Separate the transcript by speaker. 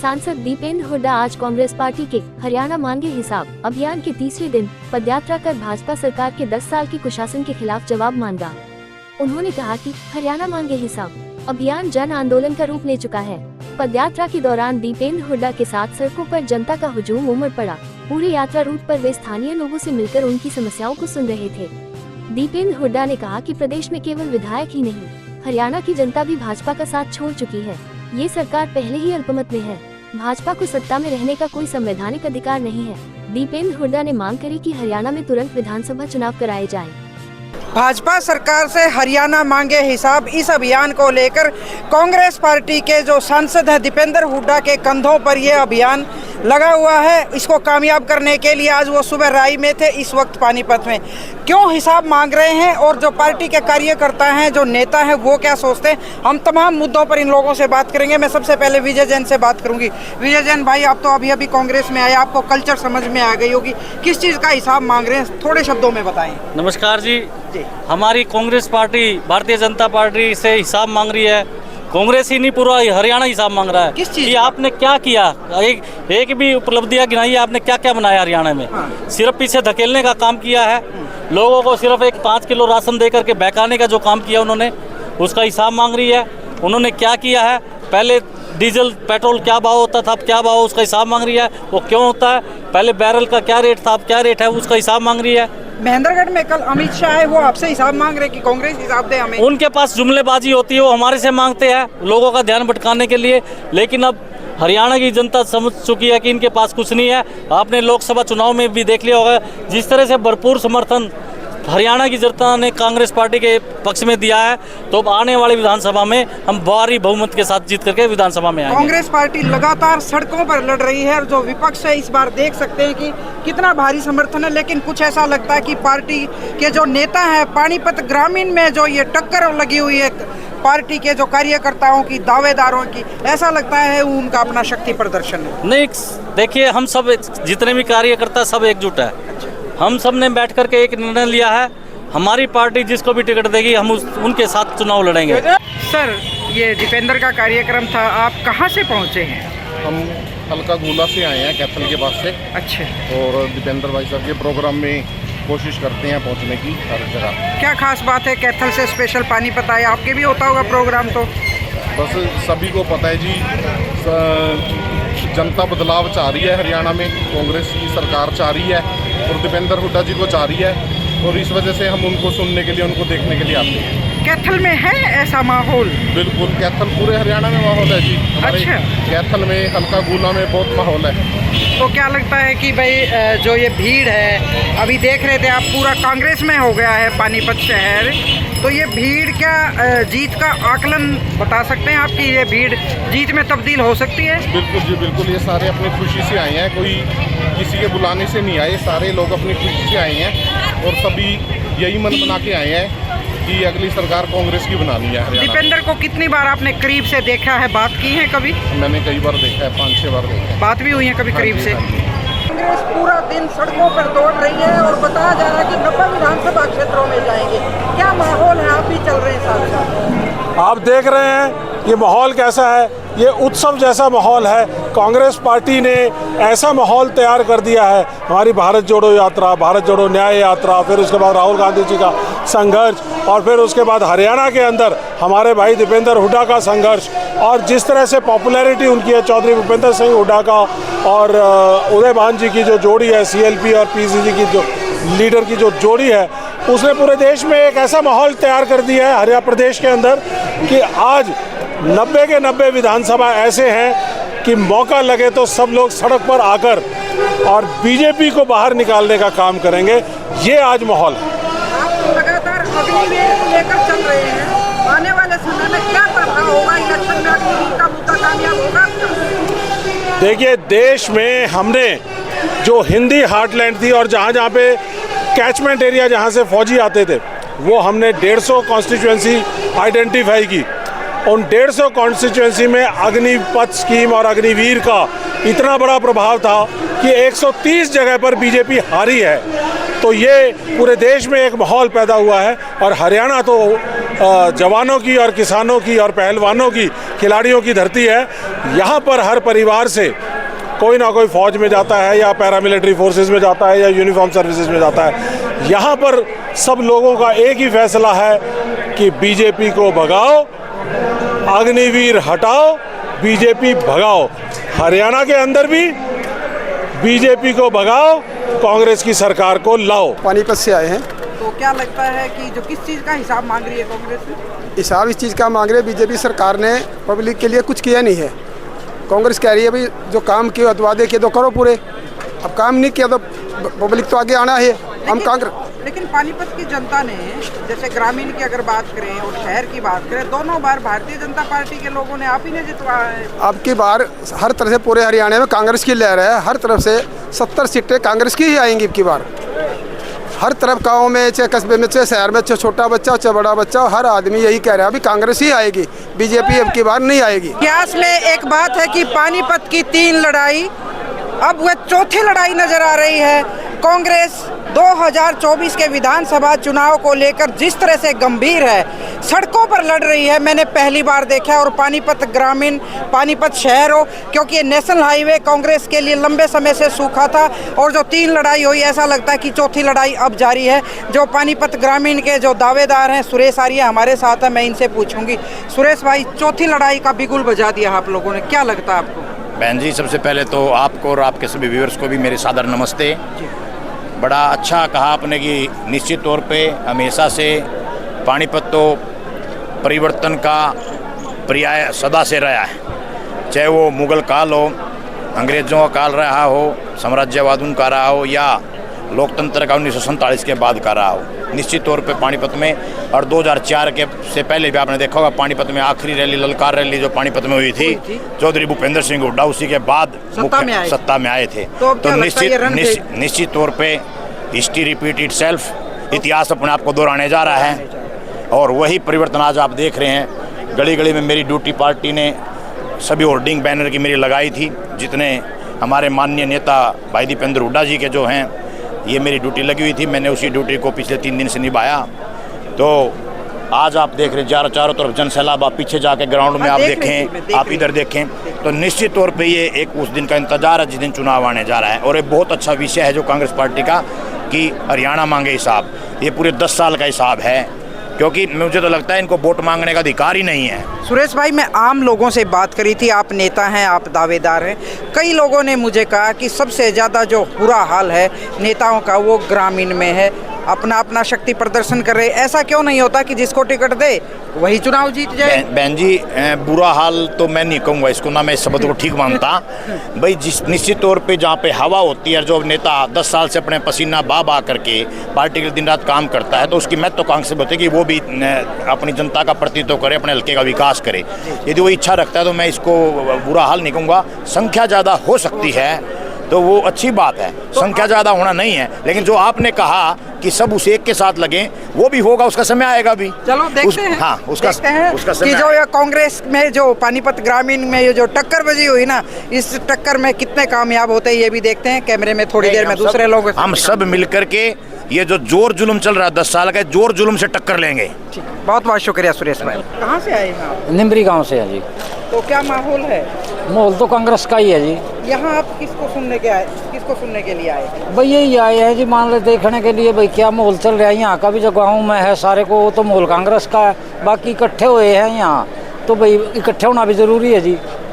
Speaker 1: सांसद दीपेंद्र हुड्डा आज कांग्रेस पार्टी के हरियाणा मांगे हिसाब अभियान के तीसरे दिन पदयात्रा कर भाजपा सरकार के 10 साल के कुशासन के खिलाफ जवाब मांगा। उन्होंने कहा कि हरियाणा मांगे हिसाब अभियान जन आंदोलन का रूप ले चुका है। पदयात्रा के दौरान दीपेंद्र हुड्डा के साथ सड़कों पर जनता का हुजूम उमड़ पड़ा। पूरी यात्रा रूट पर वे स्थानीय लोगों से मिलकर उनकी समस्याओं को सुन रहे थे। दीपेंद्र हुड्डा ने कहा कि प्रदेश में केवल विधायक ही नहीं, हरियाणा की जनता भी भाजपा का साथ छोड़ चुकी है। ये सरकार पहले ही अल्पमत में है। भाजपा को सत्ता में रहने का कोई संवैधानिक अधिकार नहीं है। दीपेंद्र हुड्डा ने मांग करी कि हरियाणा में तुरंत विधानसभा चुनाव कराए जाएं।
Speaker 2: भाजपा सरकार से हरियाणा मांगे हिसाब, इस अभियान को लेकर कांग्रेस पार्टी के जो सांसद हैं दीपेंद्र हुड्डा के कंधों पर यह अभियान लगा हुआ है। इसको कामयाब करने के लिए आज वो सुबह राई में थे, इस वक्त पानीपत में। क्यों हिसाब मांग रहे हैं और जो पार्टी के कार्यकर्ता हैं, जो नेता हैं, वो क्या सोचते हैं, हम तमाम मुद्दों पर इन लोगों से बात करेंगे। मैं सबसे पहले विजय जैन से बात करूंगी। विजय जैन भाई, आप तो अभी कांग्रेस में आए, आपको कल्चर समझ में आ गई होगी, किस चीज़ का हिसाब मांग रहे हैं, थोड़े शब्दों में बताएं।
Speaker 3: नमस्कार जी। हमारी कांग्रेस पार्टी भारतीय जनता पार्टी से हिसाब मांग रही है। कांग्रेस ही नहीं, पूरा हरियाणा हिसाब मांग रहा है।
Speaker 2: किस चीज़
Speaker 3: कि आपने क्या किया, एक भी उपलब्धियां गिनाई, आपने क्या क्या बनाया हरियाणा में। सिर्फ पीछे धकेलने का काम किया है, लोगों को सिर्फ एक 5 किलो राशन दे करके बहकाने का जो काम किया उन्होंने, उसका हिसाब मांग रही है। उन्होंने क्या किया है, पहले डीजल पेट्रोल क्या भाव होता था, अब क्या भाव, उसका हिसाब मांग रही है। वो क्यों होता है, पहले बैरल का क्या रेट था, अब क्या रेट है, उसका हिसाब मांग रही है।
Speaker 2: महेंद्रगढ़ में कल अमित शाह है, वो आपसे हिसाब मांग रहे कि कांग्रेस हिसाब दे हमें।
Speaker 3: उनके पास जुमलेबाजी होती है, वो हमारे से मांगते हैं लोगों का ध्यान भटकाने के लिए। लेकिन अब हरियाणा की जनता समझ चुकी है कि इनके पास कुछ नहीं है। आपने लोकसभा चुनाव में भी देख लिया होगा, जिस तरह से भरपूर समर्थन हरियाणा की जनता ने कांग्रेस पार्टी के पक्ष में दिया है, तो अब आने वाली विधानसभा में हम भारी बहुमत के साथ जीत करके विधानसभा में आएंगे।
Speaker 2: कांग्रेस पार्टी लगातार सड़कों पर लड़ रही है और जो विपक्ष है, इस बार देख सकते हैं कि कितना भारी समर्थन है। लेकिन कुछ ऐसा लगता है कि पार्टी के जो नेता हैं, पानीपत ग्रामीण में जो ये टक्कर लगी हुई है पार्टी के जो कार्यकर्ताओं की, दावेदारों की, ऐसा लगता है उनका अपना शक्ति प्रदर्शन है।
Speaker 3: नहीं, देखिए, हम सब जितने भी कार्यकर्ता सब एकजुट है। हम सब ने बैठ करके एक निर्णय लिया है, हमारी पार्टी जिसको भी टिकट देगी हम उनके साथ चुनाव लड़ेंगे।
Speaker 2: सर, ये दीपेंद्र का कार्यक्रम था, आप कहाँ से पहुँचे हैं?
Speaker 4: हम हल्का गोला से आए हैं, कैथल के पास से।
Speaker 2: अच्छा।
Speaker 4: और दीपेंद्र भाई साहब के प्रोग्राम में कोशिश करते हैं पहुंचने की हर जगह।
Speaker 2: क्या खास बात है, कैथल से स्पेशल पानीपत आए? आपके भी होता होगा प्रोग्राम तो?
Speaker 4: बस सभी को पता है जी, जनता बदलाव चाह रही है हरियाणा में, कांग्रेस की सरकार चाह रही है और दीपेंद्र हुड्डा जी को चाह रही है, और इस वजह से हम उनको सुनने के लिए, उनको देखने के लिए आते हैं।
Speaker 2: कैथल में है ऐसा माहौल?
Speaker 4: बिल्कुल, कैथल पूरे हरियाणा में माहौल है जी। हमारे
Speaker 2: अच्छा।
Speaker 4: कैथल में, हल्का गोला में बहुत माहौल है।
Speaker 2: तो क्या लगता है कि भाई जो ये भीड़ है, अभी देख रहे थे आप, पूरा कांग्रेस में हो गया है पानीपत शहर, तो ये भीड़ क्या जीत का आकलन बता सकते हैं आप कि ये भीड़ जीत में तब्दील हो सकती है?
Speaker 4: बिल्कुल जी, बिल्कुल। ये सारे अपनी खुशी से आए हैं, कोई किसी के बुलाने से नहीं आए, सारे लोग अपनी खुशी से आए हैं और सभी यही मन बना के आए हैं कि अगली सरकार कांग्रेस की बनानी है हरियाणा।
Speaker 2: दीपेंद्र को कितनी बार आपने करीब से देखा है, बात की है कभी?
Speaker 4: मैंने कई बार देखा है, 5-6 बार देखा है।
Speaker 2: बात भी हुई है कभी करीब से?
Speaker 4: हाँ जी।
Speaker 2: कांग्रेस पूरा दिन सड़कों पर दौड़ रही है और बताया जा रहा है कि 90 विधानसभा क्षेत्रों में जाएंगे। क्या माहौल है, आप भी चल रहे हैं साथ साथ?
Speaker 5: आप देख रहे हैं ये माहौल कैसा है, ये उत्सव जैसा माहौल है। कांग्रेस पार्टी ने ऐसा माहौल तैयार कर दिया है। हमारी भारत जोड़ो यात्रा, भारत जोड़ो न्याय यात्रा, फिर उसके बाद राहुल गांधी जी का संघर्ष, और फिर उसके बाद हरियाणा के अंदर हमारे भाई दीपेंद्र हुड्डा का संघर्ष, और जिस तरह से पॉपुलैरिटी उनकी है, चौधरी भूपेंद्र सिंह हुड्डा का और उदय भान जी की जो जोड़ी है, CLP और PCG की जो लीडर की जो जोड़ी है, उसने पूरे देश में एक ऐसा माहौल तैयार कर दिया है हरियाणा प्रदेश के अंदर कि आज 90 के 90 विधानसभा ऐसे हैं कि मौका लगे तो सब लोग सड़क पर आकर और बीजेपी को बाहर निकालने का काम करेंगे। ये आज माहौल है।
Speaker 2: आप लगातार अग्निवीर लेकर चल रहे हैं, आने वाले समय में क्या प्रभाव होगा, इलेक्शन में अग्निवीर का मुद्दा कामयाब होगा?
Speaker 5: देखिए, देश में हमने जो हिंदी हार्टलैंड थी और जहाँ जहाँ पे कैचमेंट एरिया जहाँ से फौजी आते थे, वो हमने 150 कॉन्स्टिट्यूएंसी आइडेंटिफाई की। उन 150 कॉन्स्टिट्यूएंसी में अग्निपथ स्कीम और अग्निवीर का इतना बड़ा प्रभाव था कि 130 जगह पर बीजेपी हारी है। तो ये पूरे देश में एक माहौल पैदा हुआ है और हरियाणा तो जवानों की और किसानों की और पहलवानों की, खिलाड़ियों की धरती है। यहाँ पर हर परिवार से कोई ना कोई फौज में जाता है या पैरामिलिट्री फोर्सेस में जाता है या यूनिफॉर्म सर्विसेज में जाता है। यहाँ पर सब लोगों का एक ही फैसला है कि बीजेपी को भगाओ, अग्निवीर हटाओ, बीजेपी भगाओ। हरियाणा के अंदर भी बीजेपी को भगाओ, कांग्रेस की सरकार को लाओ।
Speaker 6: पानीपत से आए हैं।
Speaker 2: तो क्या लगता है कि जो किस चीज़ का हिसाब मांग रही है कांग्रेस?
Speaker 6: हिसाब इस चीज़ का मांग रहे हैं, बीजेपी सरकार ने पब्लिक के लिए कुछ किया नहीं है। कांग्रेस कह रही है भाई जो काम किए वादे किए तो करो पूरे, अब काम नहीं किया तो पब्लिक तो आगे आना है। हम कांग्रेस,
Speaker 2: लेकिन पानीपत की जनता ने, जैसे ग्रामीण की अगर बात करें और शहर की बात करें, दोनों बार भारतीय जनता पार्टी के लोगों ने आप ही ने जितवाया है।
Speaker 6: अब की बार हर तरह से पूरे हरियाणा में कांग्रेस की लहर है। हर तरफ से 70 सीटें कांग्रेस की ही आएंगी अब की बार। हर तरफ गाँव में, चाहे कस्बे में, चाहे शहर में, चाहे छोटा बच्चा चाहे बड़ा बच्चा, हर आदमी यही कह रहा है अभी कांग्रेस ही आएगी, बीजेपी अब की बार नहीं आएगी।
Speaker 2: इतिहास में एक बात है कि पानीपत की 3 लड़ाई, अब वह चौथी लड़ाई नजर आ रही है। कांग्रेस 2024 के विधानसभा चुनाव को लेकर जिस तरह से गंभीर है, सड़कों पर लड़ रही है, मैंने पहली बार देखा। और पानीपत ग्रामीण, पानीपत शहर हो, क्योंकि ये नेशनल हाईवे कांग्रेस के लिए लंबे समय से सूखा था, और जो 3 लड़ाई हुई, ऐसा लगता है कि चौथी लड़ाई अब जारी है। जो पानीपत ग्रामीण के जो दावेदार हैं, सुरेश आर्य हमारे साथ है, मैं इनसे पूछूंगी। सुरेश भाई, चौथी लड़ाई का बिगुल बजा दिया आप लोगों ने, क्या लगता है आपको?
Speaker 7: बहन जी, सबसे पहले तो आपको और आपके सभी व्यूअर्स को भी मेरे सादर नमस्ते। बड़ा अच्छा कहा आपने कि निश्चित तौर पे हमेशा से पानीपत तो परिवर्तन का पर्याय सदा से रहा है, चाहे वो मुग़ल काल हो, अंग्रेज़ों का काल रहा हो, साम्राज्यवाद उनका रहा हो, या लोकतंत्र का 1947 के बाद का रहा हो। निश्चित तौर पे पानीपत में, और 2004 के से पहले भी आपने देखा होगा, पानीपत में आखिरी रैली, ललकार रैली जो पानीपत में हुई थी, चौधरी भूपेंद्र सिंह हुड्डा उसी के बाद सत्ता में आए थे। तो निश्चित तौर पे हिस्ट्री रिपीट इटसेल्फ, इतिहास अपने आप को दोहराने जा रहा है, और वही परिवर्तन आज आप देख रहे हैं। गली गली में मेरी ड्यूटी पार्टी ने सभी होर्डिंग बैनर की मेरी लगाई थी, जितने हमारे माननीय नेता भाई दीपेंद्र हुड्डा जी के जो हैं, ये मेरी ड्यूटी लगी हुई थी। मैंने उसी ड्यूटी को पिछले 3 दिन से निभाया। तो आज आप देख रहे हैं चारों तरफ जन सैलाब। आप पीछे जाके ग्राउंड में आप देखें, आप इधर देखें, तो निश्चित तौर पे ये एक उस दिन का इंतजार है जिस दिन चुनाव आने जा रहा है। और एक बहुत अच्छा विषय है जो कांग्रेस पार्टी का, कि हरियाणा मांगे हिसाब। ये पूरे 10 साल का हिसाब है, क्योंकि मुझे तो लगता है इनको वोट मांगने का अधिकार ही नहीं है।
Speaker 2: सुरेश भाई, मैं आम लोगों से बात करी थी, आप नेता हैं, आप दावेदार हैं। कई लोगों ने मुझे कहा कि सबसे ज़्यादा जो बुरा हाल है नेताओं का, वो ग्रामीण में है, अपना अपना शक्ति प्रदर्शन कर रहे। ऐसा क्यों नहीं होता कि जिसको टिकट दे वही चुनाव जीत जाए?
Speaker 7: बहन जी, बुरा हाल तो मैं नहीं कहूँगा इसको, ना मैं इस शब्द को ठीक मानता भाई। जिस निश्चित तौर पे जहाँ पे हवा होती है, जो नेता 10 साल से अपने पसीना बहा करके पार्टी के दिन रात काम करता है, तो उसकी महत्वाकांक्षा होती है कि वो भी अपनी जनता का प्रतिनिधित्व करे, अपने हल्के का विकास करे। यदि वो इच्छा रखता है तो मैं इसको बुरा हाल नहीं कहूँगा। संख्या ज़्यादा हो सकती है तो वो अच्छी बात है, संख्या ज़्यादा होना नहीं है, लेकिन जो आपने कहा कि सब उस एक के साथ लगें, वो भी होगा, उसका समय आएगा भी।
Speaker 2: चलो देखते हैं।
Speaker 7: हाँ, उसका समय
Speaker 2: कि जो ये कांग्रेस में जो पानीपत ग्रामीण में ये जो टक्कर बजी हुई ना, इस टक्कर में कितने कामयाब होते हैं ये भी देखते हैं। कैमरे में थोड़ी देर में दूसरे लोग,
Speaker 7: हम सब मिलकर के ये जो जोर जुल्म चल रहा है 10 साल का, जोर जुल्म से टक्कर लेंगे।
Speaker 2: बहुत बहुत शुक्रिया सुरेश भाई। कहाँ से आए हैं आप?
Speaker 8: निम्बरी गांव से है जी।
Speaker 2: तो क्या माहौल है?
Speaker 8: माहौल तो कांग्रेस का ही है जी।
Speaker 2: यहाँ आप किसको सुनने के लिए आए?
Speaker 8: भाई यही आए हैं जी, मान ले देखने के लिए भाई क्या माहौल चल रहा है। यहाँ का भी जो गाँव में है सारे को, वो तो माहौल कांग्रेस का है। बाकी इकट्ठे हुए हैं यहाँ, तो भाई इकट्ठे होना भी जरूरी है जी।